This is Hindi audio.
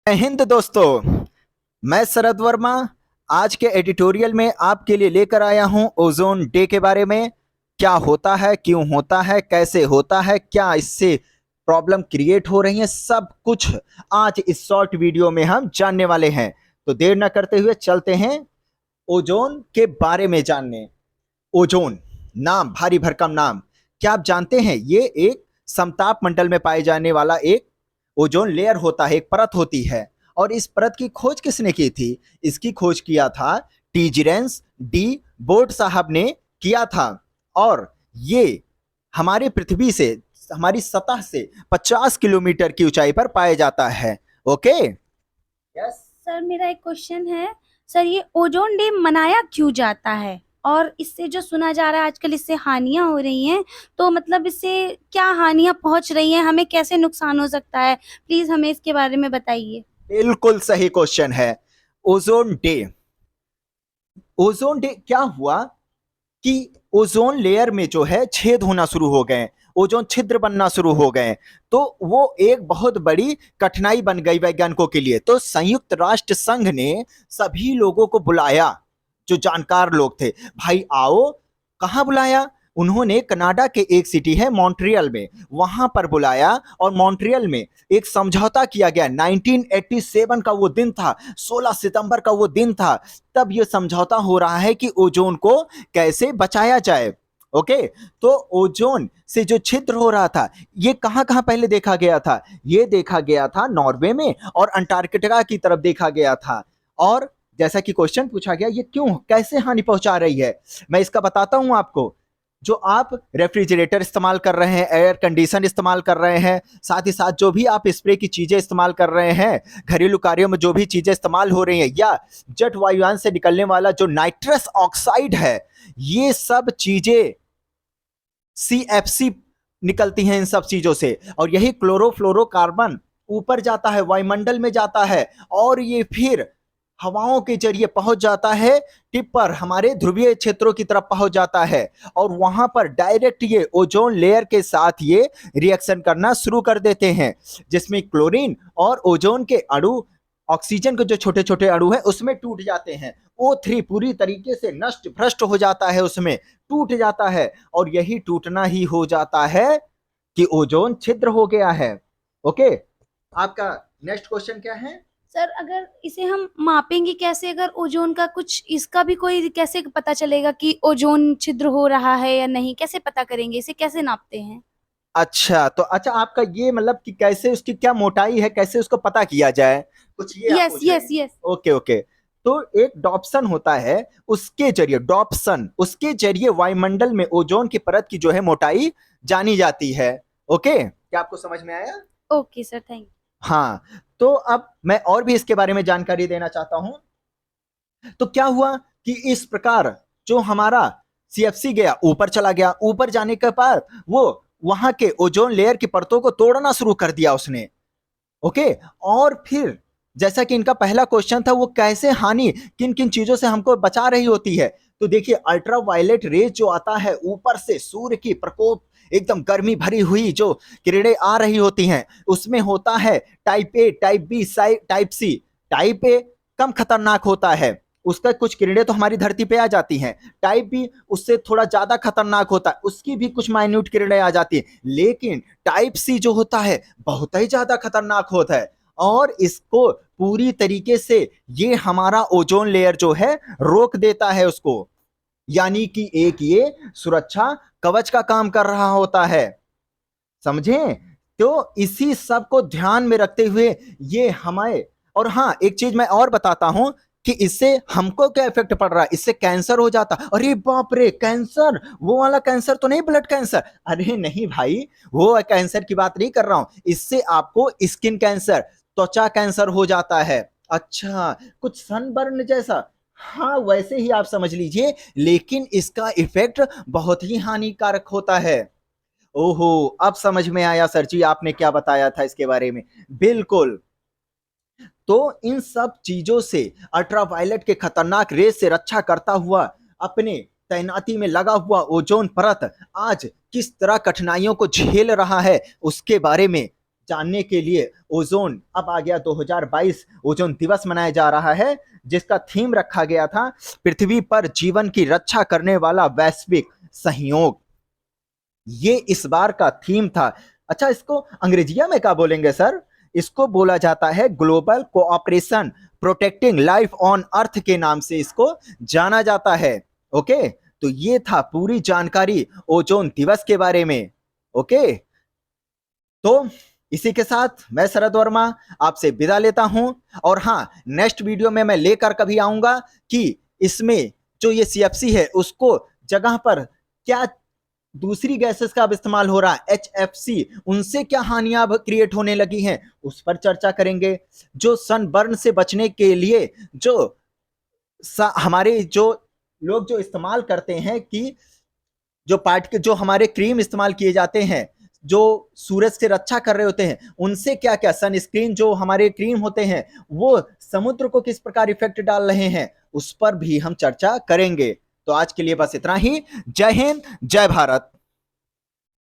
जय हिंद दोस्तों, मैं शरद वर्मा आज के एडिटोरियल में आपके लिए लेकर आया हूं ओजोन डे के बारे में। क्या होता है, क्यों होता है, कैसे होता है, क्या इससे प्रॉब्लम क्रिएट हो रही है, सब कुछ आज इस शॉर्ट वीडियो में हम जानने वाले हैं। तो देर न करते हुए चलते हैं ओजोन के बारे में जानने। ओजोन नाम, भारी भरकम नाम। क्या आप जानते हैं ये एक समताप मंडल में पाए जाने वाला एक ओजोन लेयर होता है, एक परत होती है। और इस परत की खोज किसने की थी? इसकी खोज किया था टीजरेंस डी बोर्ड साहब ने किया था। और ये हमारे पृथ्वी से, हमारी सतह से 50 किलोमीटर की ऊंचाई पर पाया जाता है। ओके यस सर, मेरा एक क्वेश्चन है। सर, ये ओजोन डे मनाया क्यों जाता है? और इससे जो सुना जा रहा है आजकल इससे हानियां हो रही हैं, तो मतलब इससे क्या हानियां पहुंच रही हैं, हमें कैसे नुकसान हो सकता है? प्लीज हमें इसके बारे में बताइए। बिल्कुल सही क्वेश्चन है। ओजोन डे, ओजोन डे क्या हुआ कि ओजोन लेयर में जो है छेद होना शुरू हो गए, ओजोन छिद्र बनना शुरू हो गए। तो वो एक बहुत बड़ी कठिनाई बन गई वैज्ञानिकों के लिए। तो संयुक्त राष्ट्र संघ ने सभी लोगों को बुलाया, जो जानकार लोग थे, भाई आओ। कहाँ बुलाया? उन्होंने कनाडा के एक सिटी है मॉन्ट्रियल में, वहां पर बुलाया। और मॉन्ट्रियल में एक समझौता किया गया। 1987 का वो दिन था, 16 सितंबर का वो दिन था। तब ये समझौता हो रहा है कि ओजोन को कैसे बचाया जाए। ओके, तो ओजोन से जो छिद्र हो रहा था, ये कहां कहां पहले देखा गया था? ये देखा गया था नॉर्वे में और अंटार्कटिका की तरफ देखा गया था। और जैसा कि क्वेश्चन पूछा गया, ये क्यों, कैसे हानि पहुंचा रही है, मैं इसका बताता हूं आपको। जो आप रेफ्रिजरेटर इस्तेमाल कर रहे हैं, एयर कंडीशन इस्तेमाल कर रहे हैं, साथ ही साथ जो भी आप स्प्रे की चीजें इस्तेमाल कर रहे हैं, घरेलू कार्यों में जो भी चीजें इस्तेमाल हो रही हैं, या जेट वायुयान से निकलने वाला जो नाइट्रस ऑक्साइड है, ये सब चीजें CFC निकलती हैं इन सब चीजों से। और यही क्लोरोफ्लोरोकार्बन ऊपर जाता है, वायुमंडल में जाता है, और ये फिर हवाओं के जरिए पहुंच जाता है टिप पर, हमारे ध्रुवीय क्षेत्रों की तरफ पहुंच जाता है। और वहां पर डायरेक्ट ये ओजोन लेयर के साथ ये रिएक्शन करना शुरू कर देते हैं, जिसमें क्लोरीन और ओजोन के अणु, ऑक्सीजन के जो छोटे छोटे अणु हैं उसमें टूट जाते हैं। O3 पूरी तरीके से नष्ट भ्रष्ट हो जाता है, उसमें टूट जाता है। और यही टूटना ही हो जाता है कि ओजोन छिद्र हो गया है। ओके, आपका नेक्स्ट क्वेश्चन क्या है? सर, अगर इसे हम मापेंगे कैसे? अगर ओजोन का कुछ, इसका भी कोई कैसे पता चलेगा कि ओजोन छिद्र हो रहा है या नहीं? कैसे पता करेंगे? इसे कैसे नापते हैं? अच्छा, तो अच्छा आपका ये मतलब कि कैसे, उसकी क्या मोटाई है, कैसे उसको पता किया जाए, कुछ ये आप यस, पूछ रहे यस, हैं? यस। Okay okay. तो एक डॉप्सन होता है, उसके जरिए, डॉप्सन, उसके जरिए वायुमंडल में ओजोन की परत की जो है मोटाई जानी जाती है। ओके, क्या आपको समझ में आया? ओके सर, थैंक हाँ, तो अब मैं और भी इसके बारे में जानकारी देना चाहता हूं। तो क्या हुआ कि इस प्रकार जो हमारा CFC गया, ऊपर चला गया, ऊपर जाने के बाद वो वहां के ओजोन लेयर की परतों को तोड़ना शुरू कर दिया उसने। ओके, और फिर जैसा कि इनका पहला क्वेश्चन था, वो कैसे हानि, किन किन चीजों से हमको बचा रही होती है। तो देखिए, अल्ट्रा वायलेट रेज जो आता है ऊपर से, सूर्य की प्रकोप, एकदम गर्मी भरी हुई जो किरणें आ रही होती हैं, उसमें होता है type A, type B, type C. Type A कम खतरनाक होता है, उसका कुछ किरणें तो हमारी धरती पे आ जाती हैं। टाइप बी उससे थोड़ा ज्यादा खतरनाक होता है, उसकी भी कुछ माइन्यूट किरणें आ जाती हैं। लेकिन टाइप सी जो होता है बहुत ही ज्यादा खतरनाक होता है। और इसको पूरी तरीके से ये हमारा ओजोन लेयर जो है रोक देता है उसको। यानी कि एक ये सुरक्षा कवच का काम कर रहा होता है, समझे? तो इसी सब को ध्यान में रखते हुए ये हमें, और हाँ एक चीज मैं और बताता हूं कि इससे हमको क्या इफेक्ट पड़ रहा है। इससे कैंसर हो जाता, अरे बाप रे, कैंसर, वो वाला कैंसर तो नहीं, ब्लड कैंसर? अरे नहीं भाई, वो कैंसर की बात नहीं कर रहा हूं। इससे आपको स्किन कैंसर, त्वचा कैंसर हो जाता है। अच्छा, कुछ सनबर्न जैसा, हाँ वैसे ही आप समझ लीजिए। लेकिन इसका इफेक्ट बहुत ही हानिकारक होता है। ओहो, अब समझ में आया सर जी आपने क्या बताया था इसके बारे में। बिल्कुल। तो इन सब चीजों से, अल्ट्रावायलेट के खतरनाक रेस से रक्षा करता हुआ अपने तैनाती में लगा हुआ ओजोन परत आज किस तरह कठिनाइयों को झेल रहा है, उसके बारे में जानने के लिए ओजोन अब आ गया 2022 ओजोन दिवस मनाया जा रहा है, जिसका थीम रखा गया था पृथ्वी पर जीवन की रक्षा करने वाला वैश्विक सहयोग। ये इस बार का थीम था। अच्छा, इसको अंग्रेजिया में क्या बोलेंगे सर? इसको बोला जाता है global cooperation protecting life on earth के नाम से इसको जाना जाता है। ओके, तो ये था पूरी जानकारी ओजोन दिवस के बारे में। ओके, तो इसी के साथ मैं शरद वर्मा आपसे विदा लेता हूं। और हाँ, नेक्स्ट वीडियो में मैं लेकर कभी आऊंगा कि इसमें जो ये सीएफसी है उसको जगह पर क्या दूसरी गैसेस का अब इस्तेमाल हो रहा है, एचएफसी, उनसे क्या हानियां अब क्रिएट होने लगी हैं, उस पर चर्चा करेंगे। जो सनबर्न से बचने के लिए जो हमारे जो लोग जो इस्तेमाल करते हैं कि जो हमारे क्रीम इस्तेमाल किए जाते हैं जो सूरज से रक्षा कर रहे होते हैं, उनसे क्या क्या सनस्क्रीन जो हमारे क्रीम होते हैं वो समुद्र को किस प्रकार इफेक्ट डाल रहे हैं, उस पर भी हम चर्चा करेंगे। तो आज के लिए बस इतना ही। जय हिंद, जय भारत।